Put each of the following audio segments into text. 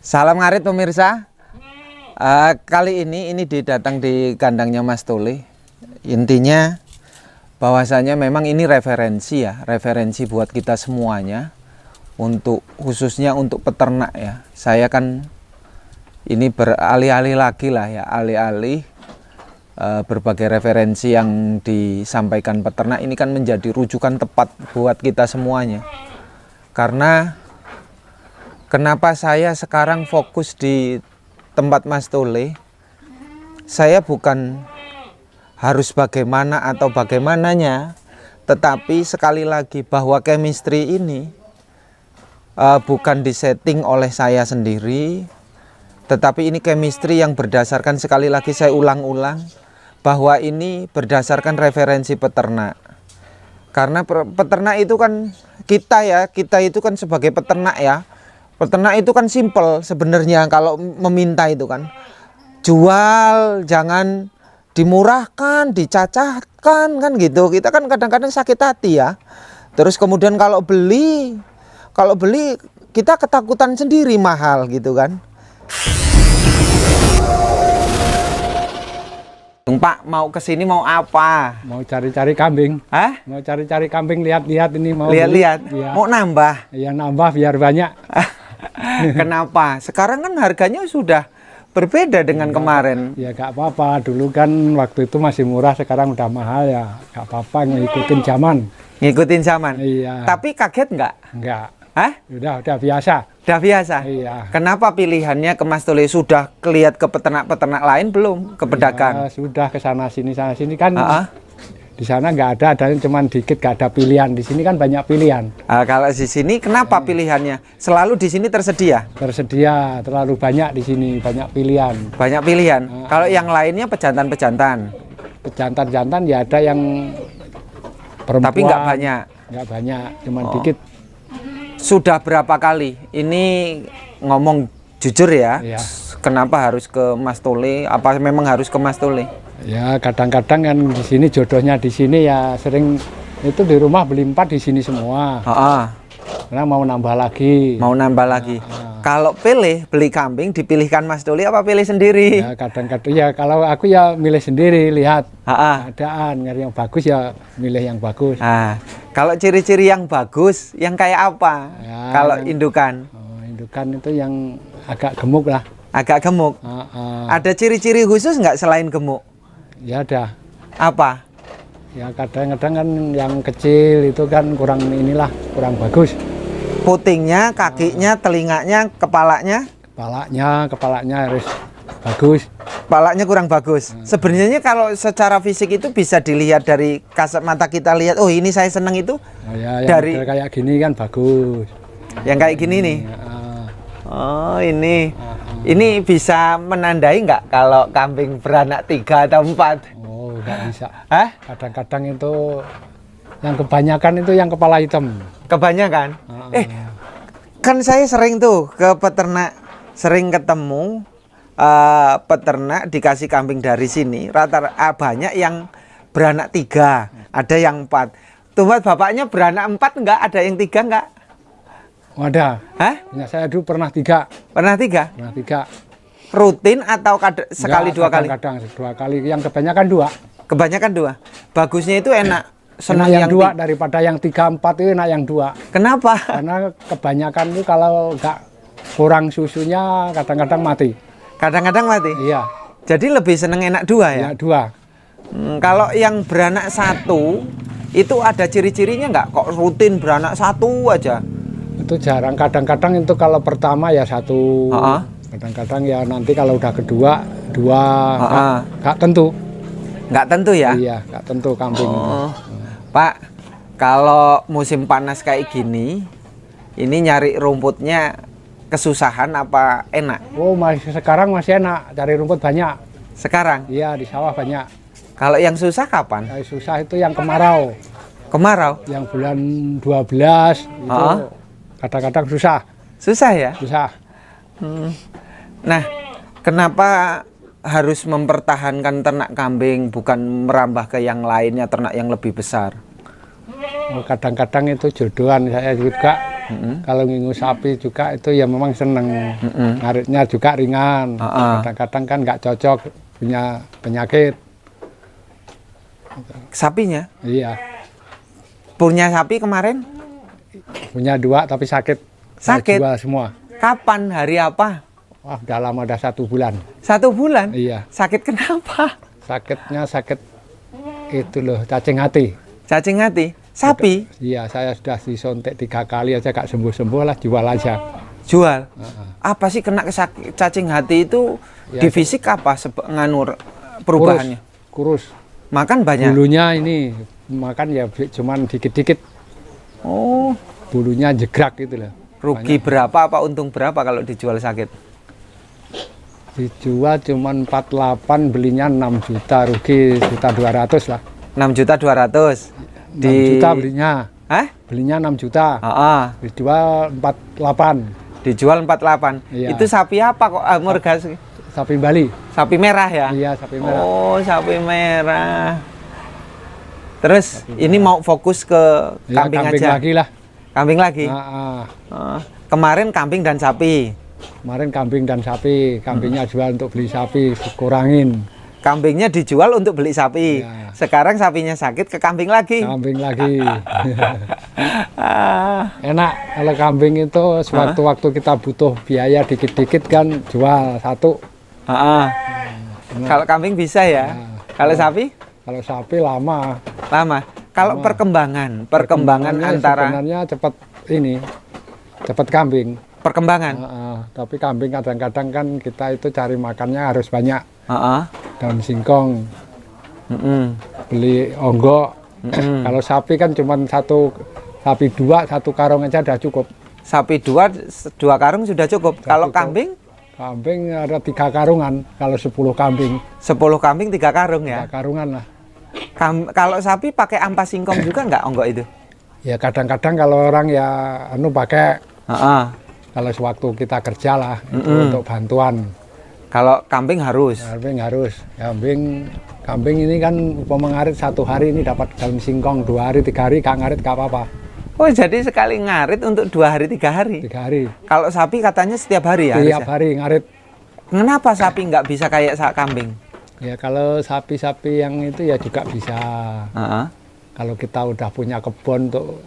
Salam ngarit pemirsa. Kali ini datang di kandangnya Mas Tole. Intinya bahwasanya memang ini referensi ya, referensi buat kita semuanya, untuk khususnya untuk peternak ya. Saya kan ini beralih-alih lagi lah ya, alih-alih berbagai referensi yang disampaikan peternak ini kan menjadi rujukan tepat buat kita semuanya. Karena kenapa saya sekarang fokus di tempat Mas Tole, saya bukan harus bagaimana atau bagaimananya, tetapi sekali lagi bahwa chemistry ini bukan disetting oleh saya sendiri, tetapi ini chemistry yang berdasarkan, sekali lagi saya ulang-ulang, bahwa ini berdasarkan referensi peternak. Karena peternak itu kan kita itu kan sebagai peternak ya, peternak itu kan simple sebenarnya. Kalau meminta itu kan jual, jangan dimurahkan, dicacahkan kan gitu. Kita kan kadang-kadang sakit hati ya. Terus kemudian kalau beli kita ketakutan sendiri mahal gitu kan. Pak, mau kesini mau apa? Mau cari-cari kambing. Hah? Mau cari-cari kambing, lihat-lihat ini mau. Lihat-lihat. Ya. Mau nambah? Ya nambah biar banyak. Kenapa? Sekarang kan harganya sudah berbeda dengan kemarin. Ya gak apa-apa. Dulu kan waktu itu masih murah, sekarang udah mahal ya. Gak apa-apa, ngikutin zaman. Ngikutin zaman. Iya. Tapi kaget nggak? Enggak. Hah? Udah biasa. Udah biasa. Iya. Kenapa pilihannya ke Mas Tole? Sudah kelihat ke peternak-peternak lain belum? Ke pedagang? Ya, sudah ke sana sini kan. Di sana nggak ada cuman dikit, gak ada pilihan. Di sini kan banyak pilihan. Kalau di sini kenapa pilihannya? Selalu di sini tersedia? Tersedia, terlalu banyak di sini, banyak pilihan. Banyak pilihan. Kalau yang lainnya pejantan-pejantan. Pejantan-jantan ya ada yang perempuan. Tapi nggak banyak. Nggak banyak, cuman dikit. Sudah berapa kali? Ini ngomong jujur ya. Iya. Kenapa harus ke Mas Tole? Apa memang harus ke Mas Tole? Ya kadang-kadang kan di sini jodohnya di sini ya, sering itu di rumah beli 4 di sini semua. Karena mau nambah lagi. Mau nambah lagi. Kalau beli kambing dipilihkan Mas Tole apa pilih sendiri? Ya kadang-kadang ya kalau aku ya milih sendiri, lihat keadaan, nyari yang bagus ya milih yang bagus. Kalau ciri-ciri yang bagus, yang kayak apa? Ya, kalau indukan? Indukan itu yang agak gemuk lah. Agak gemuk? Ada ciri-ciri khusus nggak selain gemuk? Ya ada. Apa? Ya kadang-kadang kan yang kecil itu kan kurang kurang bagus. Putingnya, kakinya, telinganya, kepalanya? Kepalanya harus bagus. Kepalanya kurang bagus. Sebenarnya kalau secara fisik itu bisa dilihat dari kasat mata kita lihat. Oh ini saya seneng itu. Dari kayak gini kan bagus. Yang kayak gini nih. Oh ini. Ini bisa menandai nggak kalau kambing beranak 3 atau 4? Oh nggak bisa. Kadang-kadang itu yang kebanyakan itu yang kepala hitam. Kebanyakan? Kan saya sering tuh ke peternak, sering ketemu peternak dikasih kambing dari sini, rata-rata banyak yang beranak 3, ada yang 4. Tuh bapaknya beranak 4 enggak, ada yang 3 enggak? Ada. Ya, saya dulu pernah 3. Pernah 3? Pernah 3. Rutin atau sekali 2 kali? Kadang 2 kali, yang kebanyakan 2. Kebanyakan 2. Bagusnya itu enak. Senang yang 2 daripada yang 3, 4 itu enak yang 2. Kenapa? Karena kebanyakan itu kalau nggak kurang susunya kadang-kadang mati. Kadang-kadang mati? Iya. Jadi lebih seneng enak 2 ya? Enak 2. Kalau yang beranak 1 itu ada ciri-cirinya nggak? Kok rutin beranak 1 aja? Itu jarang. Kadang-kadang itu kalau pertama ya 1. Kadang-kadang ya nanti kalau udah kedua 2. Nggak tentu. Nggak tentu ya? Iya, nggak tentu kambing. Pak, kalau musim panas kayak gini, ini nyari rumputnya kesusahan apa enak? Oh, sekarang masih enak, cari rumput banyak. Sekarang? Iya, di sawah banyak. Kalau yang susah kapan? Yang susah itu yang kemarau. Kemarau? Yang bulan 12 itu kadang-kadang susah. Susah ya? Susah. Nah, kenapa harus mempertahankan ternak kambing, bukan merambah ke yang lainnya, ternak yang lebih besar? Kadang-kadang itu jodohan, saya juga Kalau ngingu sapi juga itu ya memang seneng. Ngaritnya juga ringan. Kadang-kadang kan nggak cocok, punya penyakit. Sapinya? Iya. Punya sapi kemarin? Punya 2 tapi sakit. Sakit? Jual semua. Kapan? Hari apa? Wah, udah lama, udah 1 bulan. 1 bulan? Iya. Sakit kenapa? Sakitnya sakit itu loh, cacing hati. Cacing hati? Sapi? Iya, saya sudah disuntik 3 kali aja gak sembuh-sembuh lah, jual aja. Jual? Apa sih kena cacing hati itu Ya, di fisik apa nganur perubahannya? Kurus. Makan banyak? Bulunya ini, makan ya cuman dikit-dikit. Oh. Bulunya jegrak gitu loh. Rugi banyak. Berapa apa untung berapa kalau dijual sakit? Dijual cuman 48, belinya 6 juta, rugi 1.200.000 lah. 6.200.000. 6 juta belinya. Hah? Belinya 6 juta. Dijual 48. Dijual 48. Iya. Itu sapi apa kok harga? Sapi Bali. Sapi merah ya? Iya, sapi merah. Oh, sapi merah. Terus sapi ini merah. Mau fokus ke kambing, kambing aja? Lagi lah. Kambing lagi? Kemarin kambing dan sapi? Kemarin kambing dan sapi. Kambingnya jual untuk beli sapi, kurangin. Kambingnya dijual untuk beli sapi. Ya. Sekarang sapinya sakit, ke kambing lagi. Kambing lagi. Enak kalau kambing itu sewaktu-waktu kita butuh biaya dikit-dikit kan jual 1. Kalau kambing bisa ya. Kalau sapi? Kalau sapi lama. Lama. Kalau perkembangan antara sebenarnya cepat kambing. Perkembangan. Tapi kambing kadang-kadang kan kita itu cari makannya harus banyak. Daun singkong. Beli onggok. Kalau sapi kan cuma sapi 2, 1 karung aja udah cukup. Sapi 2 karung sudah cukup. Kalau kambing? Kambing ada 3 karungan. Kalau 10 kambing. 10 kambing 3 karung ya? 3 karungan lah. Kalau sapi pakai ampas singkong juga nggak onggok itu? Ya kadang-kadang kalau orang ya pakai. Kalau sewaktu kita kerja lah itu untuk bantuan. Kalau kambing harus? Kambing harus. Kambing ini kan ngarit 1 hari ini dapat daun singkong, 2 hari 3 hari gak ngarit gak apa-apa. Oh, jadi sekali ngarit untuk 2 hari 3 hari? 3 hari. Kalau sapi katanya setiap hari ya? Setiap hari ngarit. Kenapa sapi nggak bisa kayak kambing? Ya kalau sapi-sapi yang itu ya juga bisa. Kalau kita udah punya kebun untuk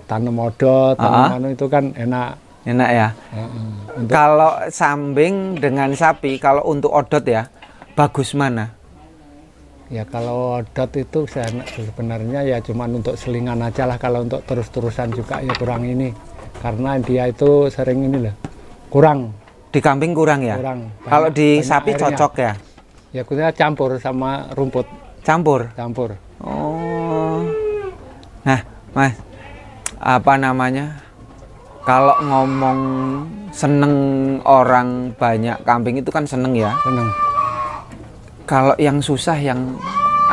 tanam odot, tanam itu kan enak. Enak ya? Kalau sambing dengan sapi, kalau untuk odot ya, bagus mana? Ya kalau odot itu sebenarnya ya cuma untuk selingan aja lah. Kalau untuk terus-terusan juga ya kurang ini. Karena dia itu sering ini loh, kurang. Di kambing kurang ya? Kurang. Kalau di sapi airnya cocok ya? Ya kita campur sama rumput. Campur? Campur. Oh. Nah, Mas, apa namanya? Kalau ngomong seneng orang banyak kambing itu kan seneng ya? Seneng. Kalau yang susah yang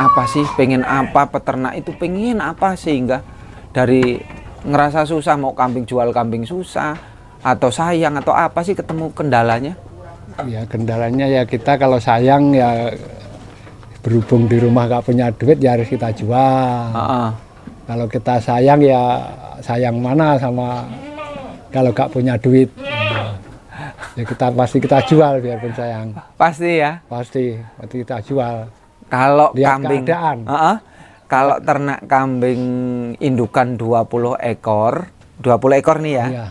apa sih? Pengen apa peternak itu pengen apa sehingga dari ngerasa susah mau kambing jual kambing susah atau sayang atau apa sih ketemu kendalanya? Ya kendalanya ya kita kalau sayang ya berhubung di rumah gak punya duit ya harus kita jual. Kalau kita sayang ya sayang mana sama kalau gak punya duit. Ya pasti kita jual biarpun sayang. Pasti ya? Pasti kita jual. Kalau lihat kambing keadaan. Kalau ternak kambing indukan 20 ekor nih ya. Iya.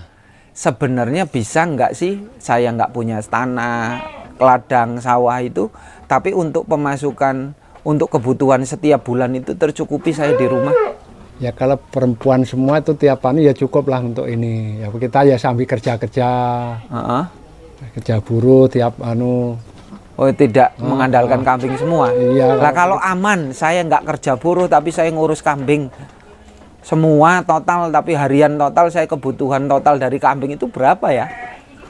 Sebenarnya bisa nggak sih saya nggak punya tanah, ladang, sawah itu, tapi untuk pemasukan, untuk kebutuhan setiap bulan itu tercukupi saya di rumah? Ya kalau perempuan semua itu tiap anu ya cukup lah untuk ini. Ya kita ya sambil kerja-kerja, kerja buruh tiap anu. Oh tidak mengandalkan kambing semua? Iya. Lah kalau aman, saya nggak kerja buruh tapi saya ngurus kambing. Semua total tapi harian total saya kebutuhan total dari kambing itu berapa ya?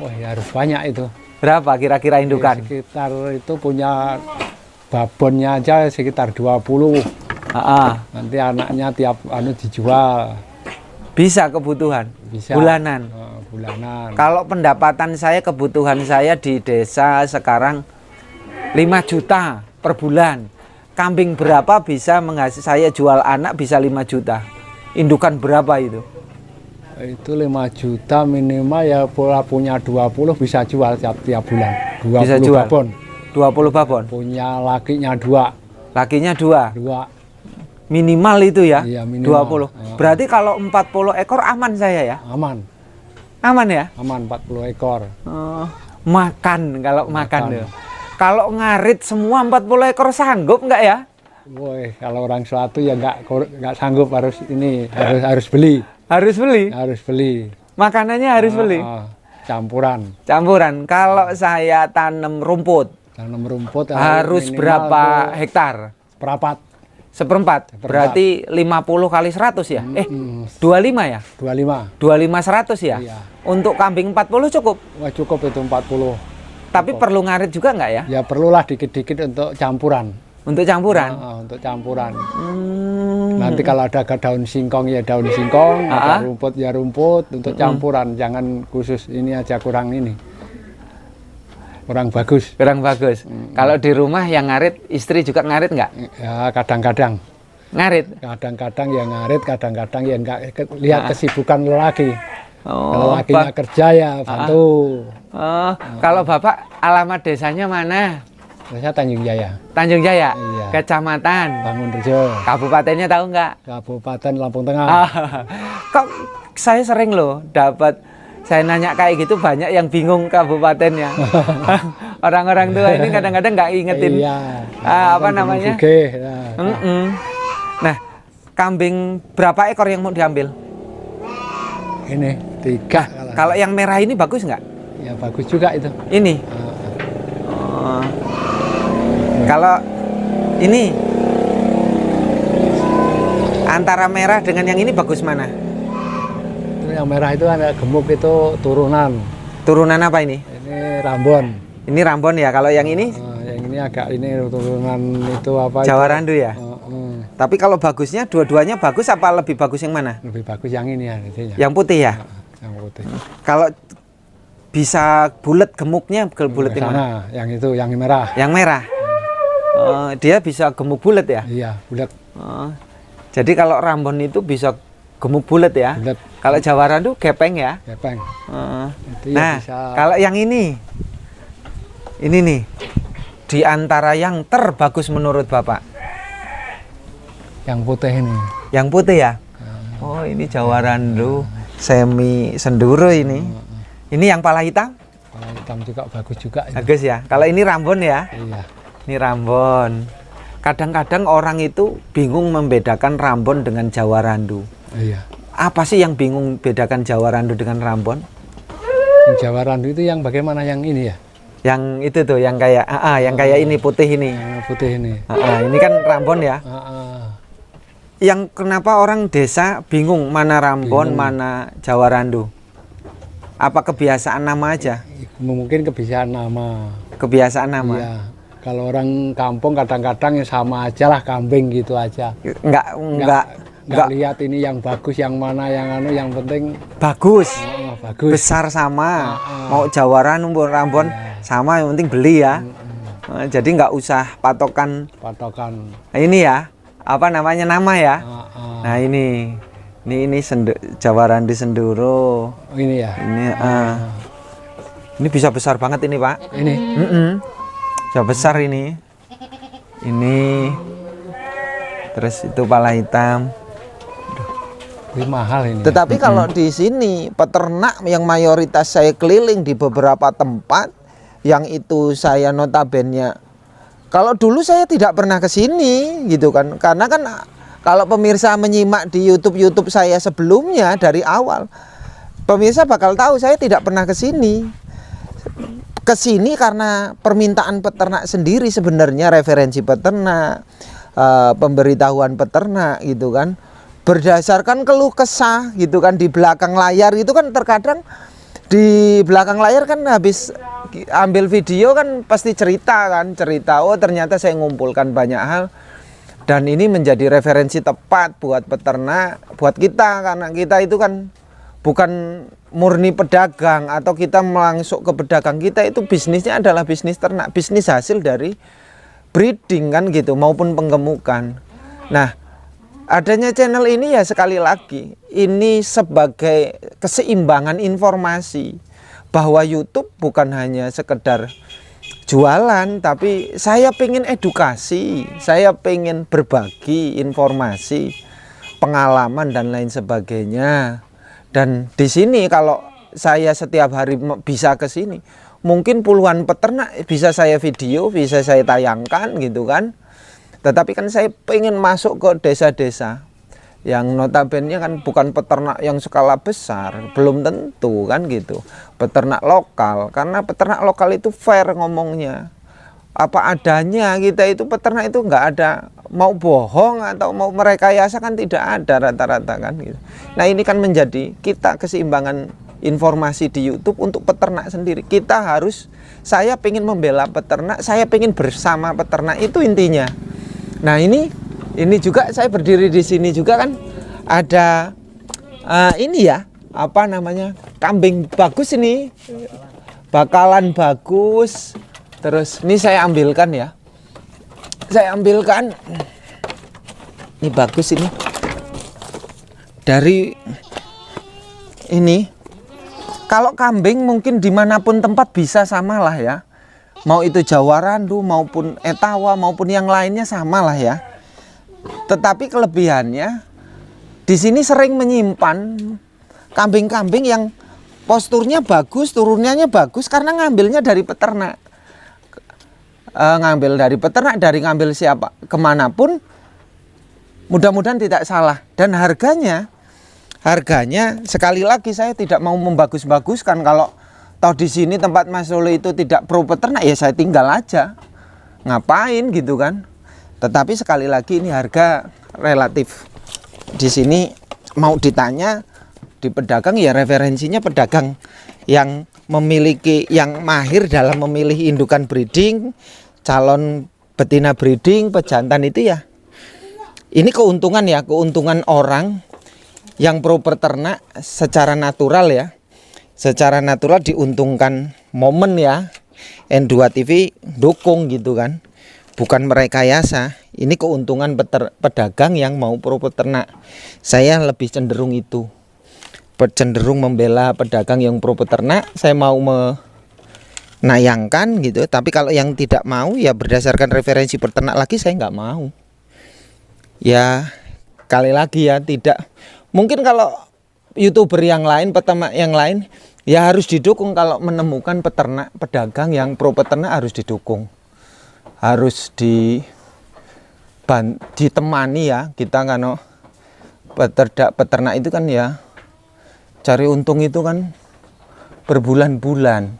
Wah ya harus banyak itu. Berapa kira-kira indukan? Ya, sekitar itu punya babonnya aja sekitar 20. Nanti anaknya tiap anu dijual. Bisa kebutuhan? Bisa. Bulanan? Bulanan. Kalau pendapatan saya, kebutuhan saya di desa sekarang 5 juta per bulan. Kambing berapa bisa menghasilkan saya jual anak bisa 5 juta? Indukan berapa itu? Itu 5 juta minimal ya, pola punya 20 bisa jual tiap bulan. 20 Bisa jual. babon. 20 babon. Punya lakinya 2. Lakinya 2. 2. Minimal itu ya. Iya, minimal. 20. Berarti kalau 40 ekor aman saya ya? Aman. Aman ya? Aman 40 ekor. Makan kalau makan tuh. Kalau ngarit semua 40 ekor sanggup nggak ya? Woi, kalau orang suatu ya nggak sanggup, harus beli. Harus beli. Harus beli. Makanannya harus beli. Campuran. Campuran. Kalau saya tanam rumput, Tanam rumput harus berapa hektar? Seperempat. Berarti 50 kali 100 ya? 25 ya? 25. 25 100 ya? Iya. Untuk kambing 40 cukup? Wah, cukup itu 40. Tapi perlu ngarit juga nggak ya? Ya perlulah dikit-dikit untuk campuran. Untuk campuran? Untuk campuran. Nanti kalau ada daun singkong ya daun singkong, ada rumput ya rumput, untuk campuran. Jangan khusus ini aja, kurang bagus. Kurang bagus. Kalau di rumah yang ngarit, istri juga ngarit nggak? Ya kadang-kadang. Ngarit? Kadang-kadang ya ngarit, kadang-kadang ya enggak, lihat kesibukan lelaki. Oh, kalau lakinya kerja ya bantu. Kalau Bapak alamat desanya mana? Saya Tanjung Jaya. Tanjung Jaya? Iya. Kecamatan? Bangunrejo. Kabupatennya tahu nggak? Kabupaten Lampung Tengah. Kok saya sering loh dapat, saya nanya kayak gitu banyak yang bingung kabupatennya. Orang-orang tua ini kadang-kadang nggak ingetin. Iya. Apa namanya? Nah, kambing berapa ekor yang mau diambil? Ini 3. Kalau yang merah ini bagus nggak? Ya bagus juga itu. Ini. Kalau ini antara merah dengan yang ini bagus mana? Itu yang merah itu ada gemuk, itu turunan. Turunan apa ini? Ini Rambon. Ini Rambon ya. Kalau yang ini? Yang ini agak turunan itu apa? Jawa Randu ya. Tapi kalau bagusnya dua-duanya bagus, apa lebih bagus yang mana? Lebih bagus yang ini ya. Yang putih ya. Yang putih. Kalau bisa bulat gemuknya, bulat yang mana? Yang itu, yang merah. Yang merah. Dia bisa gemuk bulat ya? Iya, bulat. Jadi kalau Rambon itu bisa gemuk bulat ya? Bulat. Kalau Jawa Randu gepeng ya? Gepeng. Nah, bisa... kalau yang ini nih, di antara yang terbagus menurut Bapak? Yang putih ini. Yang putih ya? Oh, ini Jawa Randu semi senduro ini. Ini yang pala hitam? Pala hitam juga bagus juga. Bagus ya. Kalau ini Rambon ya? Iya. Ini Rambon. Kadang-kadang orang itu bingung membedakan Rambon dengan Jawa Randu. Iya. Apa sih yang bingung bedakan Jawa Randu dengan Rambon? Yang Jawa Randu itu yang bagaimana, yang ini ya? Yang itu tuh, yang kayak yang kayak ini, putih ini. Yang putih ini. Ini kan Rambon ya. Yang kenapa orang desa bingung mana Rambon, mana Jawa Randu? Apa kebiasaan nama aja? Mungkin kebiasaan nama. Kebiasaan nama. Iya. Kalau orang kampung kadang-kadang ya sama aja lah, kambing gitu aja. Enggak lihat ini yang bagus, yang mana, yang penting bagus. Bagus. Besar sama. Mau Jawa Randu, Rambon sama, yang penting beli ya. Jadi nggak usah patokan. Nah, ini ya, apa namanya, nama ya. Nah ini Jawa Randu Senduro. Ini ya. Ini bisa besar banget ini Pak. Ini. Bisa besar ini. Ini. Terus itu pala hitam. Ini mahal ini. Tetapi kalau di sini peternak yang mayoritas saya keliling di beberapa tempat, yang itu saya notabene, kalau dulu saya tidak pernah ke sini gitu kan, karena kan kalau pemirsa menyimak di YouTube saya sebelumnya dari awal, pemirsa bakal tahu saya tidak pernah ke sini. Ke sini karena permintaan peternak sendiri sebenarnya, referensi peternak, pemberitahuan peternak gitu kan. Berdasarkan keluh kesah gitu kan, di belakang layar itu kan, terkadang di belakang layar kan habis ambil video kan pasti cerita, oh ternyata saya ngumpulkan banyak hal, dan ini menjadi referensi tepat buat peternak, buat kita, karena kita itu kan bukan murni pedagang atau kita masuk ke pedagang. Kita itu bisnisnya adalah bisnis ternak, bisnis hasil dari breeding kan gitu, maupun penggemukan. Nah, Adanya channel ini ya sekali lagi, ini sebagai keseimbangan informasi bahwa YouTube bukan hanya sekedar jualan, tapi saya pengen edukasi, saya pengen berbagi informasi, pengalaman dan lain sebagainya. Dan di sini kalau saya setiap hari bisa ke sini, mungkin puluhan peternak bisa saya video, bisa saya tayangkan gitu kan. Tetapi kan saya pengen masuk ke desa-desa yang notabene kan bukan peternak yang skala besar, belum tentu kan gitu. Peternak lokal, karena peternak lokal itu fair ngomongnya. Apa adanya, kita itu peternak itu nggak ada mau bohong atau mau merekayasa, kan tidak ada rata-rata kan gitu. Nah ini kan menjadi kita keseimbangan informasi di YouTube untuk peternak sendiri. Kita harus, saya pengen membela peternak, saya pengen bersama peternak, itu intinya. Nah ini juga saya berdiri di sini juga kan ada ini ya, apa namanya, kambing bagus ini, bakalan bagus. Terus ini saya ambilkan ya, ini bagus ini dari ini. Kalau kambing mungkin dimanapun tempat bisa samalah ya, mau itu Jawa Randu maupun Etawa maupun yang lainnya samalah ya. Tetapi kelebihannya di sini sering menyimpan kambing-kambing yang posturnya bagus, turunannya bagus, karena ngambilnya dari peternak. Ngambil dari peternak, dari ngambil siapa kemanapun, mudah-mudahan tidak salah. Dan harganya sekali lagi saya tidak mau membagus-baguskan. Kalau toh di sini tempat Mas Sole itu tidak pro peternak, ya saya tinggal aja, ngapain gitu kan. Tetapi sekali lagi ini harga relatif. Di sini mau ditanya di pedagang, ya referensinya pedagang yang memiliki, yang mahir dalam memilih indukan breeding, calon betina breeding, pejantan itu ya. Ini keuntungan ya, keuntungan orang yang pro peternak secara natural ya. Secara natural diuntungkan momen ya. N2 TV dukung gitu kan. Bukan merekayasa. Ini keuntungan pedagang yang mau pro peternak. Saya lebih cenderung itu. Cenderung membela pedagang yang pro peternak. Saya mau menayangkan gitu. Tapi kalau yang tidak mau ya berdasarkan referensi peternak lagi, saya nggak mau. Ya kali lagi ya, tidak. Mungkin kalau YouTuber yang lain, peternak yang lain, ya harus didukung. Kalau menemukan peternak, pedagang yang pro peternak harus didukung. Harus ditemani ya. Kita kan peternak itu kan ya cari untung itu kan berbulan-bulan,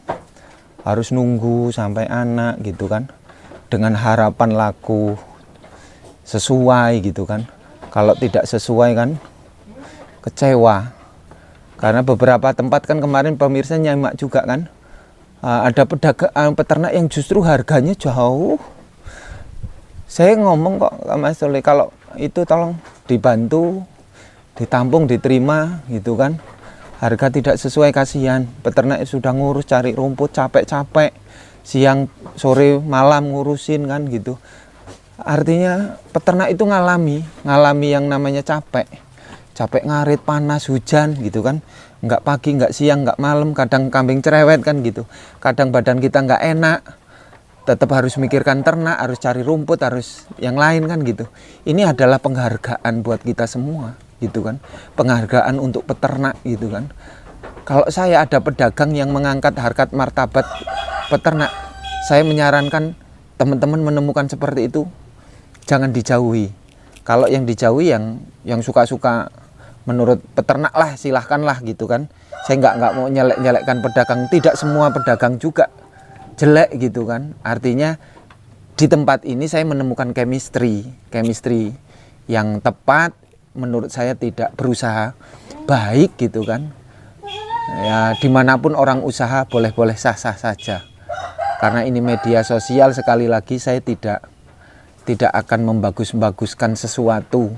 harus nunggu sampai anak gitu kan, dengan harapan laku sesuai gitu kan. Kalau tidak sesuai kan kecewa. Karena beberapa tempat kan kemarin pemirsa nyimak juga kan, ada peternak yang justru harganya jauh. Saya ngomong kok ke Mas Sole, kalau itu tolong dibantu, ditampung, diterima gitu kan. Harga tidak sesuai, kasihan. Peternak sudah ngurus cari rumput, capek-capek, siang, sore, malam ngurusin kan gitu. Artinya peternak itu ngalami yang namanya capek ngarit, panas, hujan gitu kan. Nggak pagi, nggak siang, nggak malam. Kadang kambing cerewet kan gitu. Kadang badan kita nggak enak, tetap harus mikirkan ternak, harus cari rumput, harus yang lain kan gitu. Ini adalah penghargaan buat kita semua gitu kan. Penghargaan untuk peternak gitu kan. Kalau saya ada pedagang yang mengangkat harkat martabat peternak, saya menyarankan teman-teman menemukan seperti itu, jangan dijauhi. Kalau yang dijauhi yang suka-suka menurut peternak lah, silahkanlah gitu kan. Saya nggak mau nyelek-nyelekkan pedagang. Tidak semua pedagang juga jelek gitu kan. Artinya di tempat ini saya menemukan chemistry yang tepat. Menurut saya tidak berusaha baik gitu kan. Ya dimanapun orang usaha boleh-boleh sah-sah saja. Karena ini media sosial, sekali lagi saya tidak akan membagus-baguskan sesuatu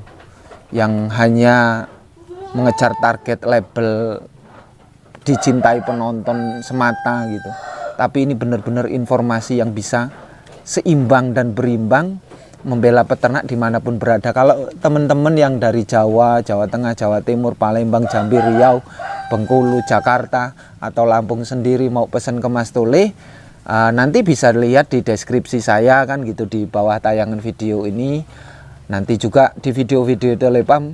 yang hanya mengejar target label dicintai penonton semata gitu. Tapi ini benar-benar informasi yang bisa seimbang dan berimbang membela peternak dimanapun berada. Kalau teman-teman yang dari Jawa, Jawa Tengah, Jawa Timur, Palembang, Jambi, Riau, Bengkulu, Jakarta, atau Lampung sendiri mau pesan ke Mas Tole, nanti bisa lihat di deskripsi saya kan gitu, di bawah tayangan video ini. Nanti juga di video-video Telepam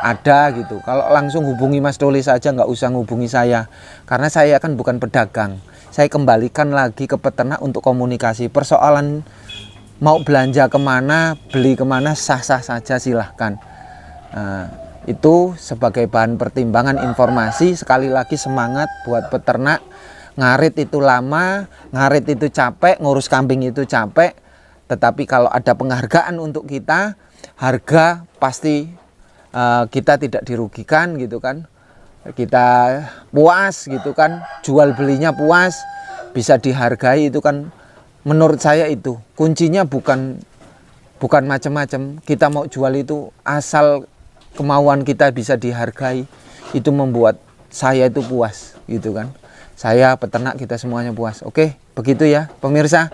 ada gitu. Kalau langsung hubungi Mas Tole saja, nggak usah hubungi saya, karena saya kan bukan pedagang. Saya kembalikan lagi ke peternak untuk komunikasi. Persoalan mau belanja kemana, beli kemana, sah-sah saja, silahkan. Itu sebagai bahan pertimbangan informasi. Sekali lagi semangat buat peternak. Ngarit itu lama, ngarit itu capek, ngurus kambing itu capek. Tetapi kalau ada penghargaan untuk kita, harga pasti kita tidak dirugikan gitu kan. Kita puas gitu kan, jual belinya puas, bisa dihargai, itu kan. Menurut saya itu kuncinya bukan macam-macam. Kita mau jual itu asal kemauan kita bisa dihargai, itu membuat saya itu puas gitu kan. Saya, peternak, kita semuanya puas. Oke, begitu ya pemirsa.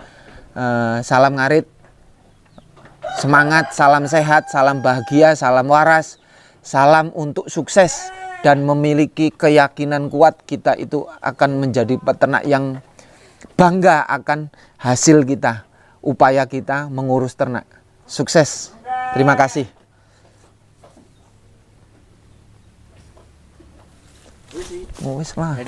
Salam ngarit, semangat, salam sehat, salam bahagia, salam waras, salam untuk sukses dan memiliki keyakinan kuat kita itu akan menjadi peternak yang bangga akan hasil kita, upaya kita mengurus ternak. Sukses. Terima kasih. Wis lah.